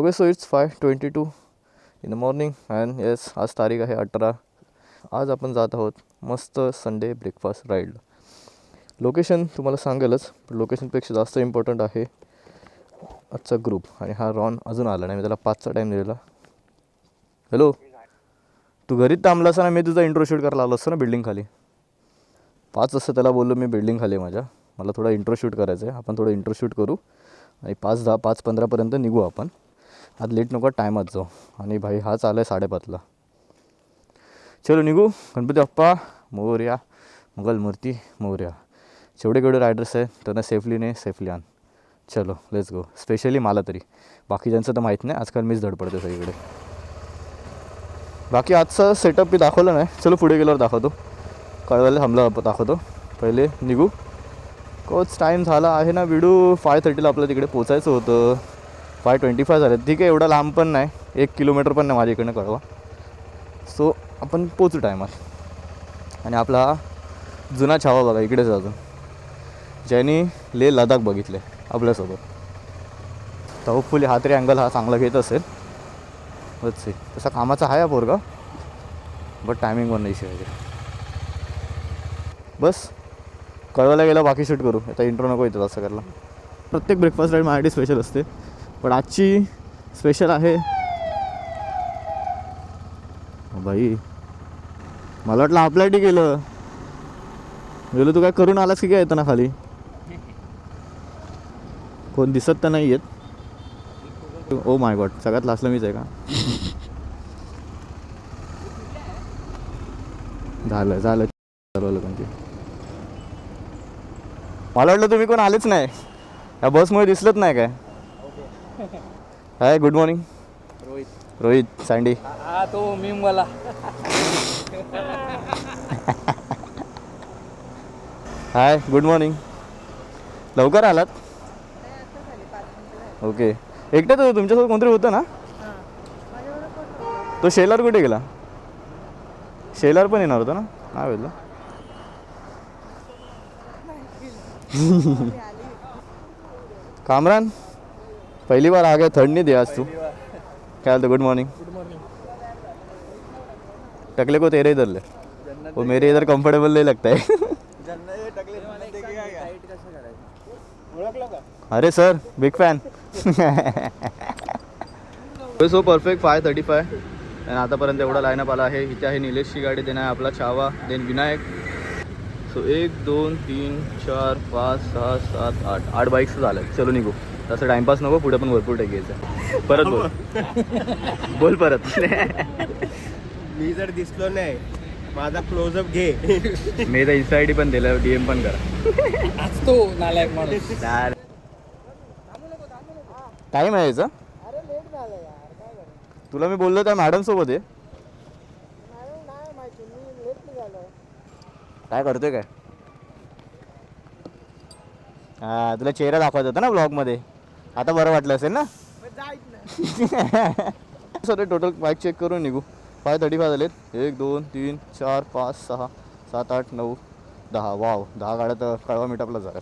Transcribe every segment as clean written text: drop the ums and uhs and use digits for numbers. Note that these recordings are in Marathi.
Okay so it's 5:22 in the morning and yes आज तारीख आहे 18. आज आपण जात आहोत मस्त संडे ब्रेकफास्ट राईडला. लोकेशन तुम्हाला सांगेलच, पण लोकेशनपेक्षा जास्त इम्पॉर्टंट आहे आजचा ग्रुप. आणि हा रॉन अजून आला नाही, मी त्याला 5चा टाईम दिलेला. हॅलो, तू घरीच थांबला असता ना, मी तुझा इंट्रो शूट करायला आलो असतो ना बिल्डिंग खाली. 5 वाजता त्याला बोललो मी बिल्डिंग खाली माझ्या, मला थोडा इंट्रो शूट करायचं आहे. आपण थोडं इंट्रो शूट करू आणि 5:10 5:15पर्यंत निघू आपण. आज लेट नको, टायमात जाऊ. आणि भाई हा आला आहे 5:30ला. चलो निघू. गणपती बाप्पा मोरया, मुघल मूर्ती मोरया. जेवढे केवढे रायडर्स आहेत त्यांना सेफली आण. चलो लेट्स गो. स्पेशली मला तरी, बाकीच्यांचं तर माहीत नाही, आजकाल मीच धडपडते सगळीकडे. बाकी आजचा सेटअप मी दाखवलं नाही, चलो पुढे गेल्यावर दाखवतो. कळवायला थांबला दाखवतो. पहिले निघू. कोच टाईम झाला आहे ना बिडू. 5:30ला आपल्याला तिकडे पोचायचं होतं. 5:25 झालं. ठीक आहे, एवढा लांब पण नाही, 1 किलोमीटर पण नाही माझ्या इकडनं कळवा. सो आपण पोचू टायमात. आणि आपला जुना छावा बघा इकडेच अजून, ज्यांनी लेह लडाख बघितले आपल्यासोबत. तर होपफुली हा तरी अँगल हा चांगला घेत असेल. बस तसा कामाचा आहे हा पोरगा, बट टायमिंग पण नाही शिवायचे. बस कळवायला गेला, बाकी शूट करू. आता इंट्रो नको येतं असं करायला. प्रत्येक ब्रेकफास्ट राईड माझ्यासाठी स्पेशल असते, पण आजची स्पेशल आहे. भाई मला वाटलं आपल्यासाठी केलं गेलो. तू काय करून आलास की काय येतं ना खाली? कोण दिसत तर नाही येत. ओ माय गॉड, सगळ्यात लास्टला मीच आहे का? झालं लोकांची. मला वाटलं तुम्ही कोण आलेच नाही, या बसमुळे दिसलंच नाही काय? हाय, गुड मॉर्निंग. रोहित सँडी. तो मीम वाला. हाय, गुड मॉर्निंग. लवकर आलात? ओके. एकट्याच होतं? तुमच्यासोबत कोणतरी होतं ना? तो शेलार कुठे गेला? शेलार पण येणार होता ना? काय बोलला? कामरान पहली बार आ गया, थर्ड नहीं दिया आज तू. क्या हाल? Good morning. टकले को तेरे इधर ले, वो मेरे इधर कंफर्टेबल नहीं लगता है. अरे sir, big fan. So perfect 5:35 आणि आतापर्यंत एवढा लाईनअप आला आहे. इथे आहे निलेशची गाडी, देणं आहे आपला Chhava, then Vinayak. So 1 2 3 4 5 6 7 8 bikes झालं. चलो निघू. तसं टाइमपास नको, पुढे पण भरपूर टाक घ्यायचं. परत बोल परत. मी जर दिसलो नाही, माझा क्लोजअप घे. मी तर इन्स्टा आयडी पण दिलं, DM पण करा. आज तो नालायक माणूस. टाईम आहे याचा. तुला मी बोललो त्या मॅडम सोबत आहे. काय करतोय काय? हा, तुला चेहरा दाखवायचा होता ना ब्लॉगमध्ये. आता बरं वाटलं असेल ना? सर टोटल बाईक चेक करून निघू. 5:35 झालेत. 1 2 3 4 5 6 7 8 9 10. वाव, 10 गाड्या तर कळवा मीटअपला झाल्या.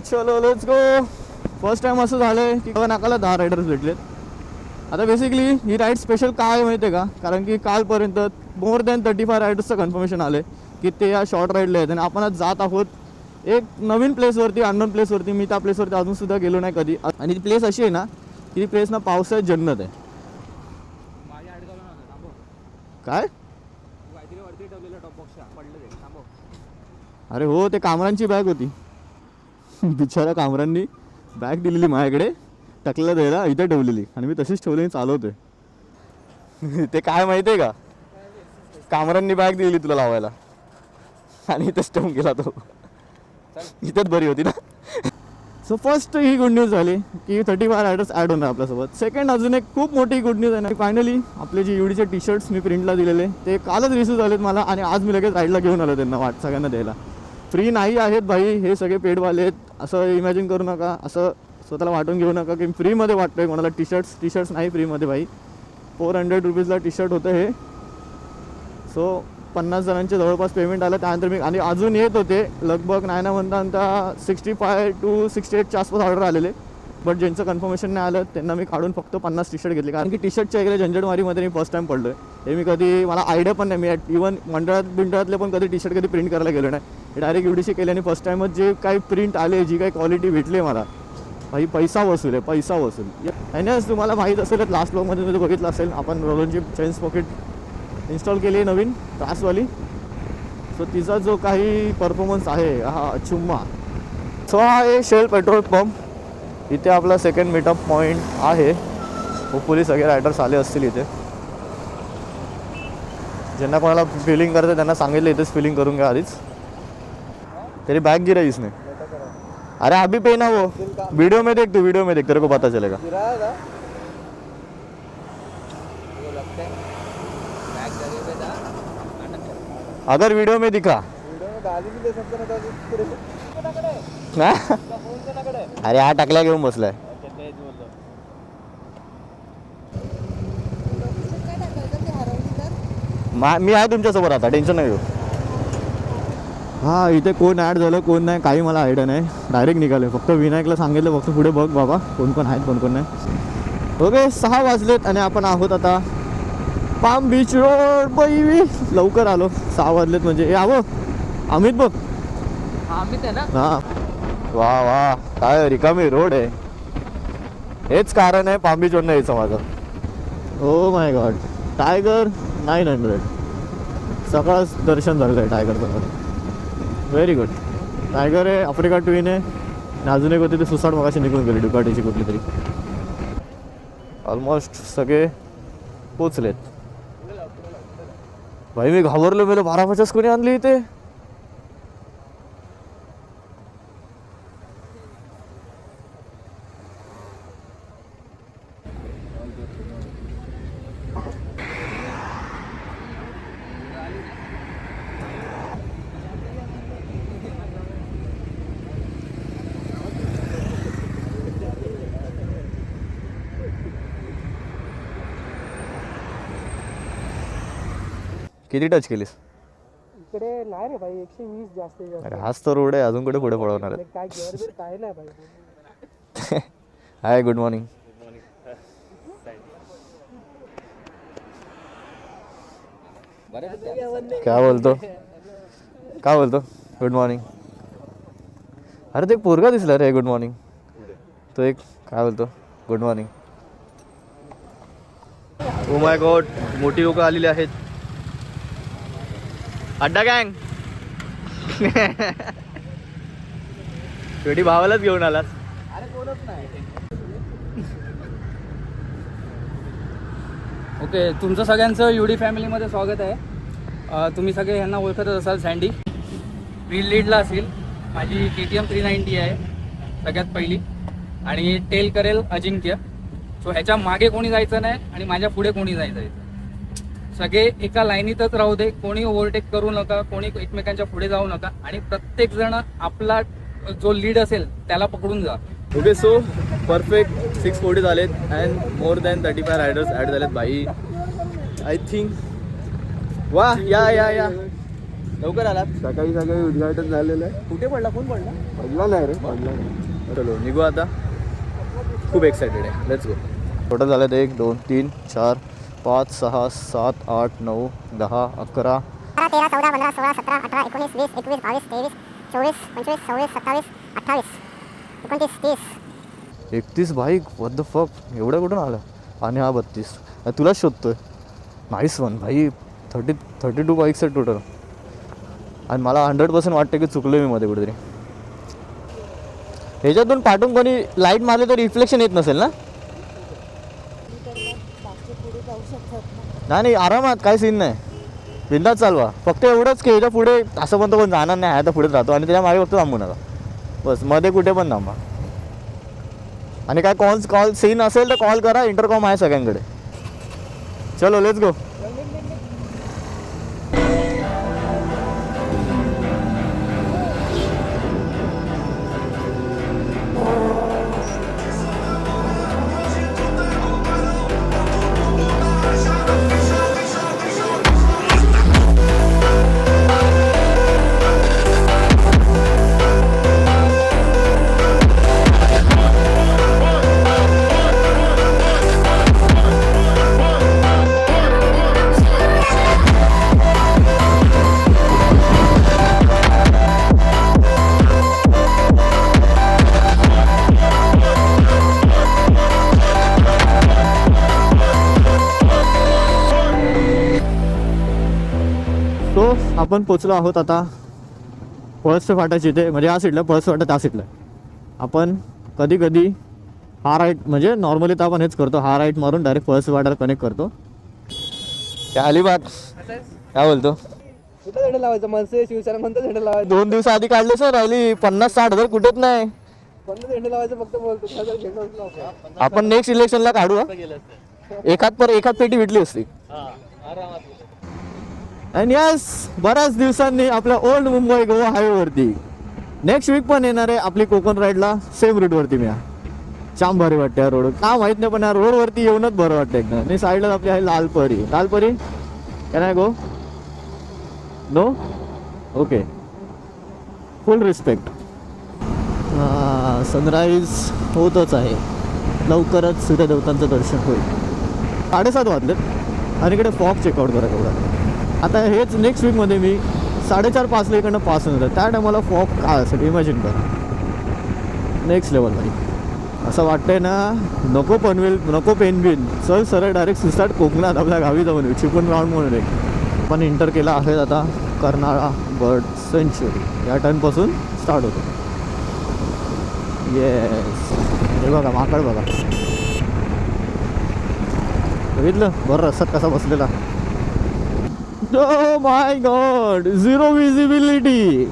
चलो लेट्स गो. फर्स्ट टाइम असं झालं आहे की नाकाला 10 रायडर्स भेटलेत. आता बेसिकली ही राईड स्पेशल काय माहिती आहे का? कारण की कालपर्यंत मोर दॅन 35 रायडर्सचं कन्फर्मेशन आलं आहे की ते या शॉर्ट राईडला आहेत. आणि आपण आज जात आहोत एक नवीन प्लेसवरती, अननोन प्लेसवरती. मी त्या प्लेसवरती अजूनसुद्धा गेलो नाही कधी. आणि ती प्लेस अशी आहे ना की ती प्लेस ना पावसाळ्यात जन्नत आहे. काय? अरे हो, ते कामरांची बॅग होती. बिचारा कामरांनी बॅग दिलेली माझ्याकडे टकला द्यायला, इथे ठेवलेली आणि मी तशीच ठेवली चालवतोय. ते काय माहिती आहे का? कामरांनी बॅग दिली तुला लावायला आणि इथंच ठेवून गेला तो. इथंच बरी होती ना. सो फर्स्ट ही गुड न्यूज झाली की 35 रायडर्स ॲड होणार आपल्यासोबत. सेकंड अजून एक खूप मोठी गुड न्यूज आहे ना, फायनली आपले जे UDचे टी-शर्ट्स मी प्रिंटला दिलेले ते कालच रिसीव झालेत मला. आणि आज मी लगेच राईडला घेऊन आलो त्यांना सगळ्यांना द्यायला. फ्री नाही आहेत भाई, हे सगळे पेडवाले आहेत असं इमॅजिन करू नका, असं स्वतःला वाटून घेऊ नका की फ्रीमध्ये वाटतोय कोणाला. टी शर्ट्स नाही फ्रीमध्ये भाई. 400 रुपीजला टी शर्ट होतं हे. सो 50 जणांचे जवळपास पेमेंट आलं. त्यानंतर मी आणि अजून येत होते लगभग नाही ना म्हणता 65 to 68च्या आसपास ऑर्डर आलेले. बट ज्यांचं कन्फर्मेशन नाही आलं त्यांना मी काढून फक्त 50 टी शर्ट घेतले. कारण की टी शर्टच्या इकडे झंझटमारीमध्ये मी फर्स्ट टाईम पडलो आहे. हे मी कधी मला आयडिया पण नाही. मी इवन मंडळातले पण कधी टी शर्ट कधी प्रिंट करायला गेलो नाही. डायरेक्ट UDC केले आणि फर्स्ट टाईमच जे काही प्रिंट आले, जी काही क्वालिटी भेटली मला, भाई पैसा वसूल आहे, पैसा वसूल. आणि तुम्हाला माहीत असेल लास्ट ब्लॉगमध्ये तुम्ही बघितलं असेल, आपण रोलनची चेन्स पॉकेट इन्स्टॉल केली आहे नवीन त्रासवाली. सो तिचा जो काही परफॉर्मन्स आहे हा अचुम्मा. सो हा आहे शेल पेट्रोल पंप. इथे आपला सेकंड मीटअप पॉईंट आहे. होपफुली सगळे रायडर्स आले असतील इथे. ज्यांना कोणाला फिलिंग करायचं त्यांना सांगितलं इथेच फिलिंग करून घ्या आधीच. तेरी बैग गिरा इसने. अरे अभी पे ना वो वीडियो में देख, तू वीडियो में देख, तेरे को पता चलेगा. अगर वीडियो में दिखा ना. अरे हा टाकल्या घेऊन बसलाय. मी आहे तुमच्यासोबत आता, टेन्शन नाही घेऊ. हां इथे कोण ॲड झालं कोण नाही काही मला आयडिया नाही. डायरेक्ट निघाले. फक्त विनायकला सांगितलं फक्त पुढे बघ बाबा कोण कोण आहेत कोण कोण नाही. ओके 6 वाजलेत आणि आपण आहोत आता पाम बीच रोड. बाई लवकर आलो. 6 वाजलेत म्हणजे यावं. अमित बघ. अमित आहे ना. हां वा वा काय रिकामी रोड आहे. हेच कारण आहे पाम बीचवरनं यायचं माझं. Oh my God. टायगर 900 सकाळच दर्शन झालं आहे टायगरचं. Very good. टायगर आहे, आफ्रिका ट्विन आहे आणि अजून एक होती ते सुसाट मगाशी निघून गेली डुकाटीची कुठली तरी. ऑलमोस्ट सगळे पोचलेत. भाई मी घाबरलो. मेलं 1250 कोणी आणली इथे. किती टच केलीस. इकडे नाही रे भाई 120 जास्तीत जास्त. अरे हाच तर रोड आहे, अजून कुठे पुढे पळवणार आहे. काय गिअर बिअर काय नाही भाई. Hi good morning. क्या बोलतो काय बोलतो. Good morning. अरे ते एक पोरगा दिसला रे गुड मॉर्निंग. तो एक काय बोलतो good morning. Oh my God मोठी लोक आलेली आहेत. अड्डा गँग. शेवटी भावालाच घेऊन आलास. अरे कोणच नाही. ओके तुमचं सगळ्यांचं युडी फॅमिलीमध्ये स्वागत आहे. तुम्ही सगळे यांना ओळखतच असाल. सँडी व्हील लीडला असेल. माझी KTM 390 आहे सगळ्यात पहिली आणि टेल करेल अजिंक्य. सो ह्याच्या मागे कोणी जायचं नाही आणि माझ्या पुढे कोणी जायचं. सगळे एका लाईनीतच राहू दे. कोणी ओव्हरटेक करू नका, कोणी एकमेकांच्या पुढे जाऊ नका आणि प्रत्येक जण आपला जो लीड असेल त्याला पकडून जा. ओके सो परफेक्ट 640 झालेत and more than 35 riders add झालेत बाई. आय थिंक वा या या या लवकर आलात. सकाळी सकाळी उद्घाटन झालेलं आहे. कुठे पडला कोण पडला. पडला नाही रे पडला नाही. चलो निघू आता. खूप एक्सायटेड आहे. Let's go. टोटल झालेत 1 2 3 4 5 6 7 8 9 10 11 13 14 15 16 17 18 19 20 21 22 23 24 25 26 27 28 29 30 31 बाईक. व्हॉट द फक एवढं कुठून आलं. आणि हा 32 तुलाच शोधतोय. नाईस वन भाई. 32 बाईक्स आहेत टोटल. आणि मला 100% वाटतं की चुकलो मी मध्ये कुठेतरी. ह्याच्यातून पाठवून कोणी लाईट मारले तर रिफ्लेक्शन येत नसेल ना. नाही आरामात काही सीन नाही. बिंदास चालवा. फक्त एवढंच की ह्याच्या पुढे असं पण तो कोण जाणार नाही. आता पुढेच राहतो आणि त्याच्या मागे फक्त थांबू नका बस. मध्ये कुठे पण थांबा. आणि काय कॉल सीन असेल तर कॉल करा. इंटरकॉम आहे सगळ्यांकडे. चलो लेट्स गो. आपण पोचलो आहोत आता पळस फाटाची इथे, म्हणजे या साईडला पळस फाटा त्या साईडला. आपण कधी कधी हा राईट, म्हणजे नॉर्मली तर आपण हेच करतो, हा राईट मारून डायरेक्ट पळस फाटाला कनेक्ट करतो. त्या अलिबाग काय बोलतो, कुठं झेंडा लावायचं, मनसे शिवसेना म्हणतं झेंडा लावायचं, 2 दिवस आधी काढले सर, राहिली 50-60 कुठेच नाही. कोणतं झेंडा लावायचं फक्त बोलतो. आपण नेक्स्ट इलेक्शनला काढू हा. एखाद पेटी भेटली असती. आणि यस, बऱ्याच दिवसांनी आपल्या ओल्ड मुंबई गोवा हायवेवरती नेक्स्ट वीक पण येणार आहे आपली कोकण राईडला, सेम रूटवरती. मी जाम भारी वाटते या रोड, का माहित नाही, पण या रोडवरती येऊनच बरं वाटतं एकदम. आणि साईडला आपली आहे Lalpari. Lalpari can I go? No? Okay, full respect. Sunrise होतच आहे, लवकरच सूर्यदेवतांचं दर्शन होईल. 7:30 वाजलेत आणि इकडे फॉग चेकआउट करा तेवढा. आता हेच नेक्स्ट वीकमध्ये मी 4:30-5ला इकडनं पास होणार, त्या टायमाला फॉग काय असेल इमॅजिन करा. नेक्स्ट लेवल भाई. असं वाटतंय ना, नको पनवेल, नको पेनबिन, चल सरळ डायरेक्ट सुसाट कोकणात आपल्या गावी जाऊन येऊ. चिपळूण ग्राउंड म्हणून एक पण इंटर केला आहे आता. कर्नाळा बर्ड सेंच्युरी या टर्नपासून स्टार्ट होतो. येस, हे बघा माकड बघा, बघितलं बरं रस्त्यात कसा बसलेला. Oh my God, 0 visibility.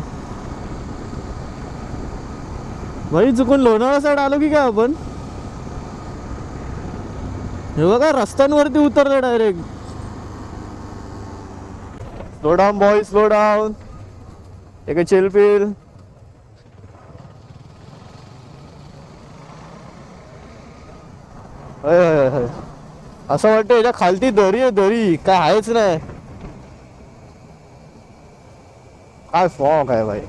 भाई चुकून लोणावळा साईड आलो की काय आपण. हे बघा रस्त्यांवरती उतरलं direct. Slow down boy, slow down, एक चिल पिल. असं वाटतं याच्या खालती दरी आहे, दरी काय आहेच नाही. काय फॉग आहे भाई,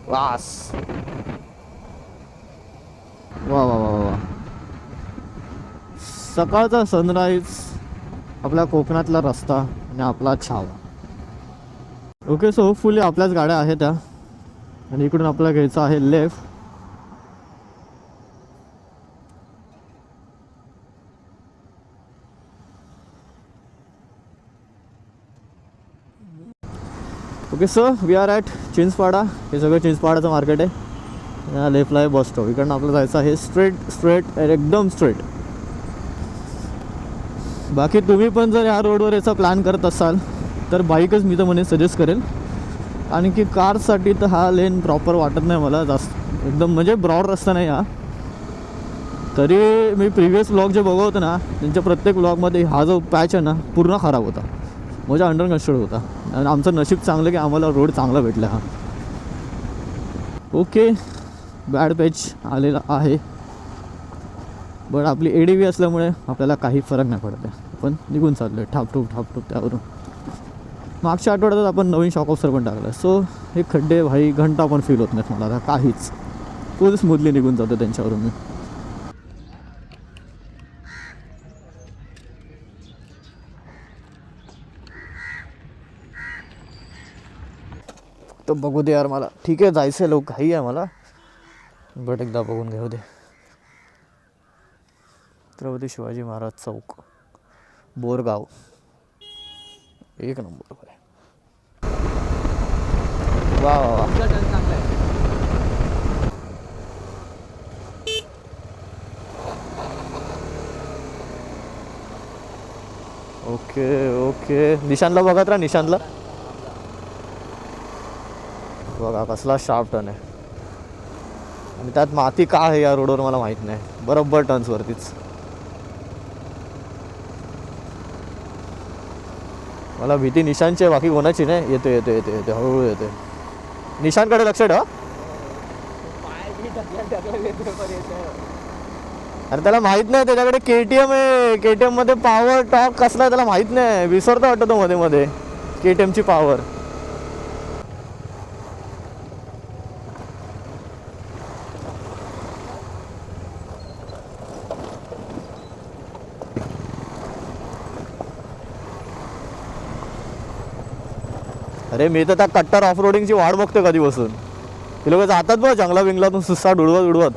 वास. वा वा वा वा, सकाळचा सनराईज, आपल्या कोकणातला रस्ता आणि आपला छावा. ओके, सो होपफुली आपल्याच गाड्या आहेत त्या. आणि इकडून आपल्याला घ्यायचं आहे left. Okay sir, we are at Chinchpada. हे सगळं चिंचपाडाचं मार्केट आहे. या लेफ्टला आहे बस स्टॉप. इकडनं आपल्याला जायचं आहे स्ट्रेट एकदम स्ट्रेट. बाकी तुम्ही पण जर या रोडवर याचा प्लॅन करत असाल तर बाईकच मी तर म्हणे सजेस्ट करेल. आणि की कारसाठी तर हा लेन प्रॉपर वाटत नाही मला जास्त, एकदम म्हणजे ब्रॉड रस्ता नाही हा. तरी मी प्रिव्हियस ब्लॉग जे बघवतो ना, त्यांच्या प्रत्येक ब्लॉगमध्ये हा जो पॅच आहे ना पूर्ण खराब होता, म्हणजे अंडर कन्स्ट्रक्ट होता. आणि आमचं नशीब चांगलं की आम्हाला रोड चांगला भेटला हा. ओके, बॅड पॅच आलेला आहे, बट आपली ADV असल्यामुळे आपल्याला काही फरक नाही पडत आहे. आपण निघून चाललो आहे ठापठूप त्यावरून. मागच्या आठवड्यात आपण नवीन शॉक ऑफसर पण टाकला, सो हे खड्डे भाई घंटा पण फील होत नाहीत मला आता काहीच. फुल स्मूथली निघून जातो त्यांच्यावरून मी. तर बघू दे यार मला, ठीक आहे जायचं आहे, लोक घाई आहे मला, बट एकदा बघून घेऊ दे. छत्रपती शिवाजी महाराज चौक, बोरगाव, एक नंबर आहे. वा वा वा, चांगला आहे. ओके ओके, निशानला बघत राहा, निशानला बघा कसला शार्प टर्न आहे. आणि त्यात माती का आहे या रोडवर मला माहीत नाही, बरोबर टर्न्सवरतीच. मला भीती निशांची आहे, बाकी कोणाची नाही. येते हळूहळू येते. निशांकडे लक्ष ठेवा. अरे त्याला माहित नाही, त्याच्याकडे KTM आहे. KTM मध्ये पॉवर टॉर्क कसला आहे त्याला माहित नाही, विसरतो वाटतो मध्ये मध्ये KTMची पॉवर. अरे मी तर त्या कट्टर ऑफ रोडिंगची वाट बघतो कधी बसून. हे लोक जातात बघ जंगला बिंगलातून सुसाट उडवत.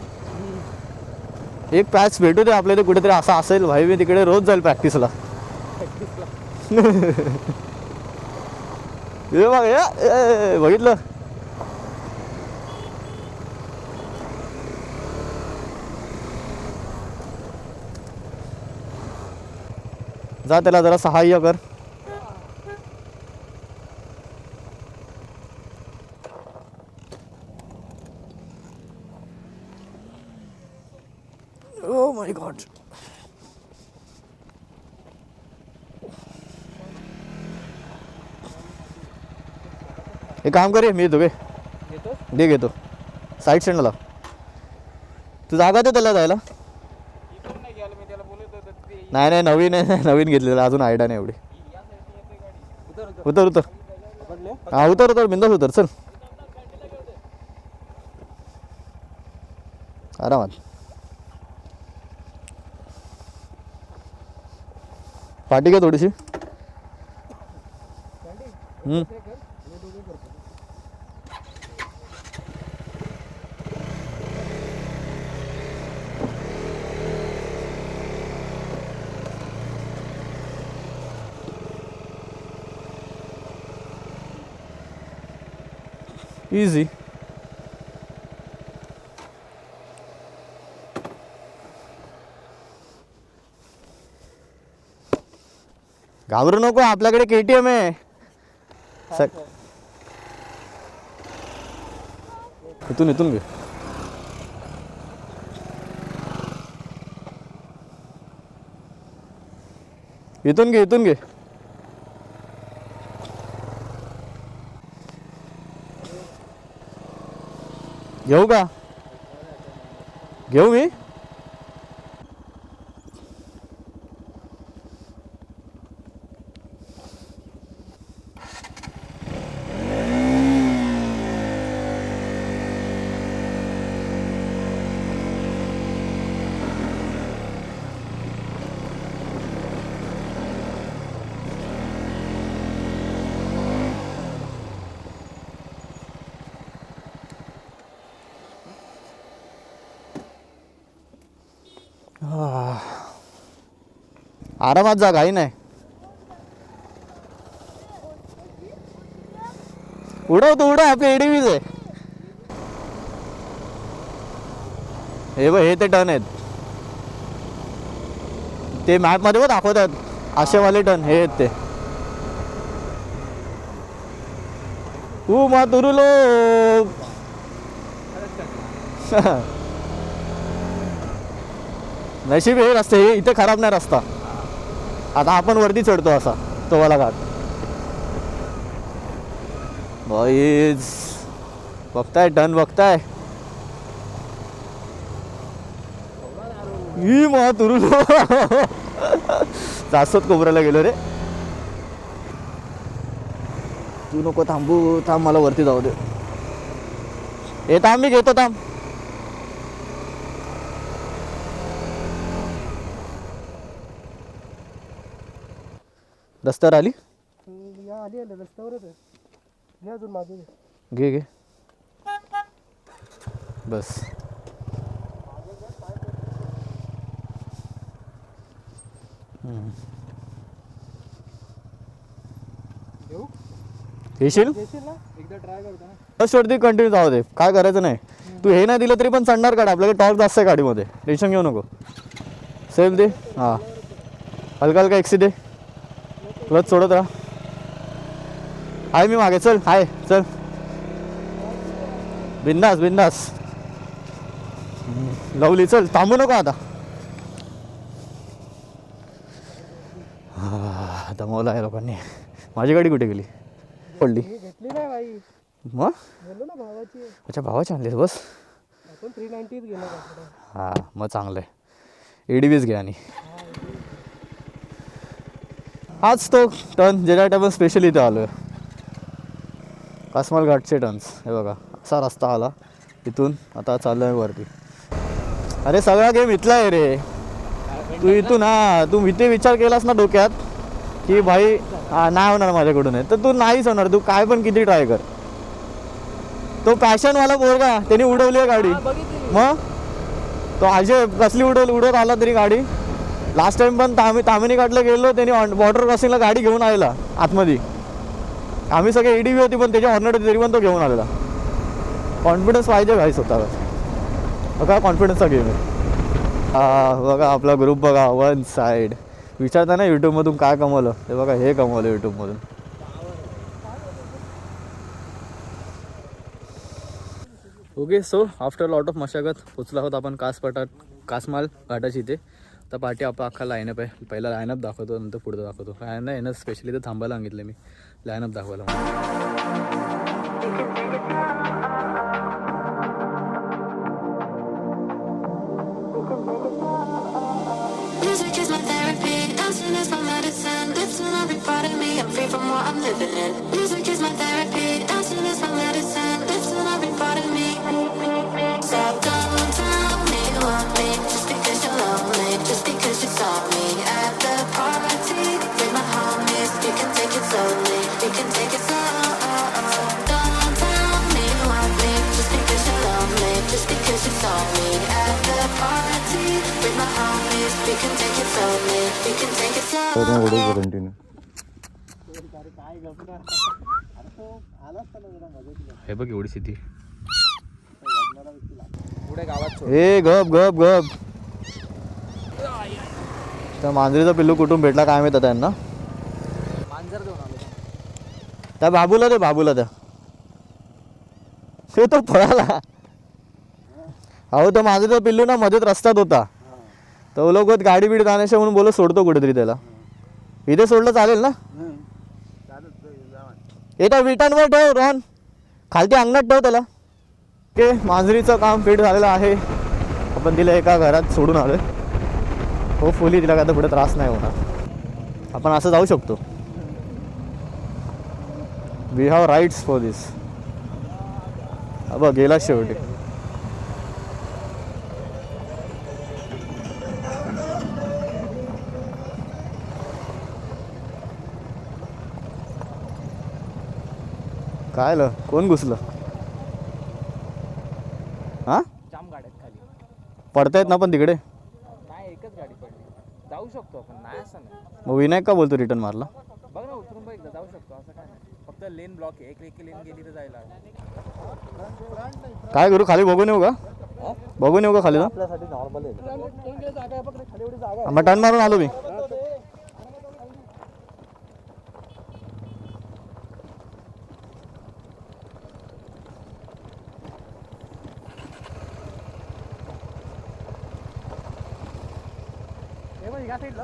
एक पॅच भेटू दे आपल्या इथे कुठेतरी असा असेल भाई, मी तिकडे रोज जाईल प्रॅक्टिसला. हे बघ बघितलं. जा त्याला जरा सहाय्य कर. Oh my God. एक काम करे, मी येतो घे घेतो साईड स्टँडला. तू जागा दे त्याला जायला. नाही नवीन आहे, नवीन घेतलेलं अजून आयडिया नाही एवढी. उतर हा उतर बिंदास उतर. चल आरामात. पार्टी का थोडीशी. इझी. घाबरू नको, आपल्याकडे KTM आहे. इथून घे. इथून घे. घेऊ का? घेऊ मी. आरामात जा, काही नाही. उडव आपले एडीवीज आहे. हे बघ, हे ते टर्न आहेत. ते मॅप मध्ये बघ दाखवतात आशेवाले टर्न हे आहेत ते. मातुरुलो. नशीब हे रस्ते, हे इथे खराब नाही रस्ता. आता आपण वरती चढतो असा तो वाला घाट. बॉईज बघताय टर्न बघताय. ही तुरुलो. जास्तच कोबऱ्याला गेलो रे. तू नको थांबू, थांब मला वरती जाऊ दे. हे थांब, मी घेतो थांब. रस्त्यावर आली. रस्त्यावरच आहे. अजून मागे घे बस. येशील एकदा ट्राय करतो ना. फर्स्ट वरती कंटिन्यू जाऊ दे, काय करायचं नाही. तू हे नाही दिलं तरी पण चढणार गाडी. आपल्याकडे टॉर्क जास्त आहे गाडीमध्ये, टेन्शन घेऊ नको. सेफ दे. हां हलका एक्सी दे. क्लच सोडत राहा. आहे मी मागे. चल हाय चल. बिंदास लवली. चल थांबू नको आता. दमवलं आहे लोकांनी. माझी गाडी कुठे गेली? पडली. घेतली नाही बाई. मग बोललो ना भावाची. अच्छा भावाची आणलीस. बस आपण 390 गेलो. हां मग चांगलं आहे. एडीवीज घे. आणि हाच तो टर्न ज्याच्यासाठी आपण स्पेशली इथे आलो आहे. कासमाल घाटचे टर्न्स. हे बघा असा रस्ता आला इथून. आता चाललो आहे वरती. अरे सगळा गेम इथला आहे रे. तू इथून तू इथे विचार केलास ना डोक्यात की भाई नाही होणार माझ्याकडून आहे, तर तू नाहीच होणार. तू काय पण किती ट्राय कर. तो पॅशनवाला पोरगा त्याने उडवली आहे गाडी. मग तो अजय कसली उडवत आला तरी गाडी. लास्ट टाइम पण तामिनी घाटला गेलो, त्याने बॉर्डर क्रॉसिंगला गाडी घेऊन आलेला आतमध्ये. आम्ही सगळे एडीव्ही होती पण त्याच्या हॉर्नेट तरी पण तो घेऊन आलेला. कॉन्फिडन्स पाहिजे भाई स्वतःवर. बघा कॉन्फिडन्सचा गेम आहे. बघा आपला ग्रुप बघा वन साईड. विचारता ना यूट्यूबमधून काय कमवलं ते बघा हे कमवलं यूट्यूबमधून. Okay so after lot of मशागत पोचला आहोत आपण कासमाल घाटाची इथे. तर पाठी आपला अख्खा लाईनअप आहे. पहिला लाईनअप दाखवतो नंतर पुढचं दाखवतो. काय नाही ना स्पेशली तर थांबायला सांगितलं मी लाईनअप दाखवायला. Music is my therapy, dancing is my medicine. Lives in every part of me, I'm free from what I'm living in. Music is my therapy, dancing is my medicine. Lives in every part of me. So don't tell me you want me, just because you're lonely, just because you saw me at the party with my homies. You can take it slowly, you can take it slow. Don't tell me you want me, just because you're lonely, just because you saw me at the party with my homies. We can take it slowly, we can take it slow. हे बघ एवढी स्थिती. पुढे गावात ए गप गप गप. त्या मांजरीचा पिल्लू कुठून भेटला काय माहित त्यांना. मांजर देऊन आलो. त्या बाबूला त्या तो पळाला. अहो तो मांजरीचा पिल्लू ना मध्येच रस्त्यात होता. तो लोक गाडी बिडी जाण्याशी म्हणून बोलत सोडतो कुठेतरी त्याला. इथे सोडलं चालेल ना. येतो विटांवर ठेव रोहन, खालती अंगणात ठेव त्याला. ओके मांजरीचं काम फिट झालेलं आहे. आपण तिला एका घरात सोडून आलोय. होपफुली तिला काय पुढे त्रास नाही होणार. आपण असं जाऊ शकतो. वी हॅव राईट्स फॉर दिस. बघ गेला शेवटी. काय ल कोण घुसलं. हा जाम गाड्यात खाली पडतायत ना पण तिकडे. नाही एकच गाडी पडली. जाऊ शकतो आपण, नाही असं नाही. मग विनायक का बोलतो रिटर्न मारला. बघ ना उतरून बघ एकदा, जाऊ शकतो असं काय नाही. फक्त लेन ब्लॉक आहे. एक लेन गेली तर जायला. काय करू खाली बघून येऊ का. बघून येऊ का खाली. आपल्यासाठी नॉर्मल आहे. मग टर्न मारून आलो मी. या साईडला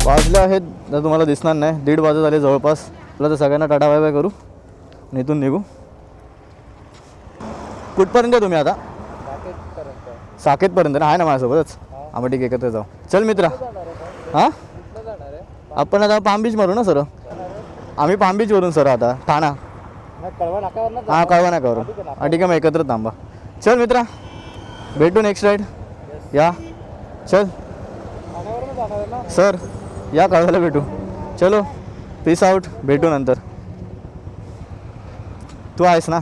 वाजले आहेत तर तुम्हाला दिसणार नाही 1:30 वाजत झाले जवळपास. आपलं तर सगळ्यांना टाटा बाय बाय करू आणि इथून निघू. कुठपर्यंत आहे तुम्ही आता. साकेतपर्यंत ना आहे ना माझ्यासोबतच. आम्ही ठीक एकत्र जाऊ. चल मित्रा. हां आपण आता पाम बीच मारू ना सर. आम्ही पाम बीचवरून सर आता ठाणा. हां कळवा नाकावरून. हां ठीक आहे मग एकत्र थांबा. चल मित्रा भेटू नेक्स्ट राईड. या चल सर या कळवायला भेटू. चलो पीस आउट. भेटू नंतर. तू आहेस ना.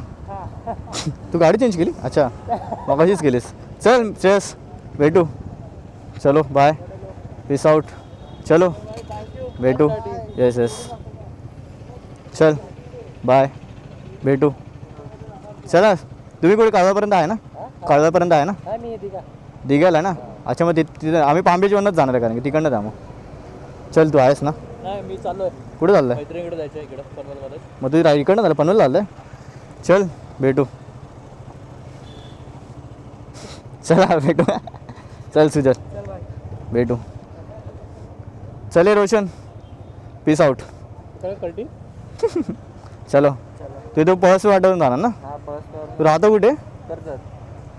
तू गाडी चेंज केली. अच्छा मग कशीच केलीस. चल चेस भेटू. चलो बाय पीस आउट. चलो भेटू. येस येस चल बाय भेटू. चला तुम्ही कुठे कळवापर्यंत आहे ना. कळवापर्यंत आहे ना. दिघ्याला ना. अच्छा मग तिथे आम्ही पाम बीचवरूनच जाणार आहे कारण की तिकडनं जा. मग चल तू आहेस ना. नाही मी चाललोय कुठे चाललंय? मैत्रिणीकडे जायचं इकडं पनवेलमध्ये. मग तुझी राईड इकडनं झालं पनवेल झालं चल भेटू चला भेटू चल सुजल चल बाय. भेटू चले रोशन पीस आउट काय कळटी? चलो तू पर्स वाटवून जाणार ना हा बस तू राहतो कुठे कर्जत.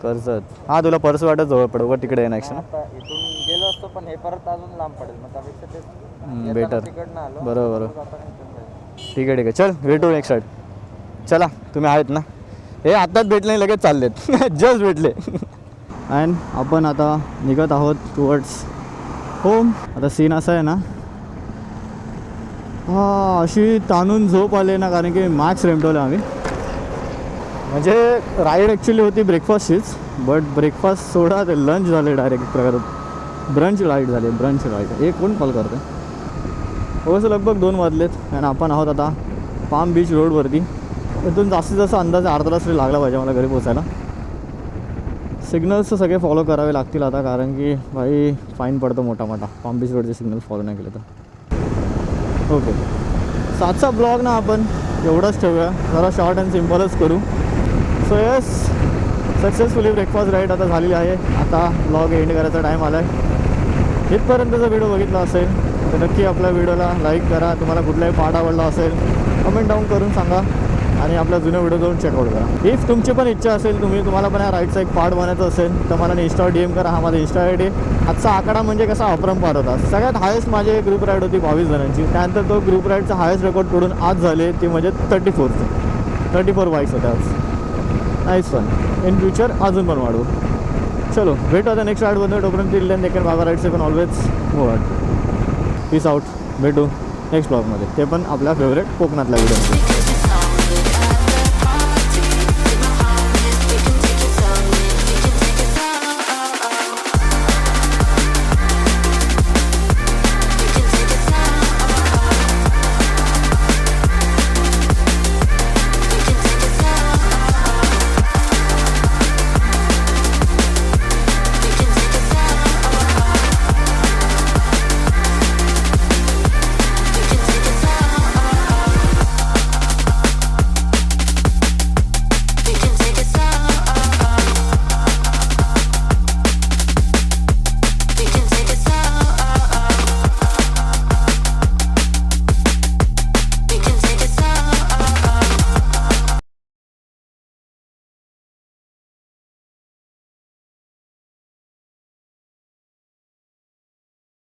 कर्जत हां तुला पर्स वाटत जवळ पडू का तिकडे येणं ॲक्शन आता इथून गेलो असतो पण हे परत अजून लांब पडेल मग त्यापेक्षा ते बेटर तिकडनं आलो. बरोबर बरोबर आता इथून जायचं. ठीक आहे चल भेटू नेक्स्ट साईड चला तुम्ही आहेत ना हे आत्ताच भेटले आणि लगेच चाललेत जस्ट भेटले अँड आपण आता निघत आहोत टुवर्ड्स होम. आता सीन असा आहे ना हा अशी ताणून झोप आले ना कारण की मॅक्स रेमटवलं आम्ही म्हणजे राईड ॲक्च्युली होती ब्रेकफास्टचीच बट ब्रेकफास्ट सोडा ते लंच झाले डायरेक्ट एक प्रकारे ब्रंच राईड झाली ब्रंच राईड हे कोण कॉल करते थोडंसं लगभग 2 वाजलेत आणि आपण आहोत आता पाम बीच रोडवरती. इथून जास्तीत जास्त अंदाजे अर्धा तास तरी लागला पाहिजे मला घरी पोचायला. सिग्नल्स सगळे फॉलो करावे लागतील आता कारण की भाई फाईन पडतो मोठा मोठा पाम बीच रोडचे सिग्नल फॉलो नाही केले तर. ओके 7चा ब्लॉग ना आपण एवढंच ठेवूया जरा शॉर्ट अँड सिम्पलच करू. So yes successfully breakfast ride आता झालेली आहे. आता ब्लॉग एंड करायचा टाईम आला आहे. इथपर्यंतचा व्हिडिओ बघितला असेल तर नक्की आपल्या व्हिडिओला लाईक करा. तुम्हाला कुठलाही पार्ट आवडला असेल कमेंट डाऊन करून सांगा आणि आपल्या जुन्या व्हिडिओ जाऊन चेकआउट करा. इफ तुमची पण इच्छा असेल तुम्हाला पण या राईडचा एक पार्ट बनायचा असेल तर मला इंस्टावर DM करा. हा माझा इंस्टा ID. आजचा आकडा म्हणजे कसा अपरंपार होता. सगळ्यात हायेस्ट माझी ग्रुप राईड होती 22 जणांची. त्यानंतर तो ग्रुप राईडचा हायेस्ट रेकॉर्ड तोडून आज झाले ती म्हणजे 34 बाईक्स होत्या आज. Nice fun. इन फ्युचर अजून पण वाढवू. चलो भेटू आता नेक्स्ट राईडमध्ये. तोपर्यंत दिल्ली देखील बाबा राईडचे पण always move out. Peace out. भेटू नेक्स्ट ब्लॉगमध्ये ते पण आपल्या फेवरेट कोकणातल्या व्हिडिओमध्ये.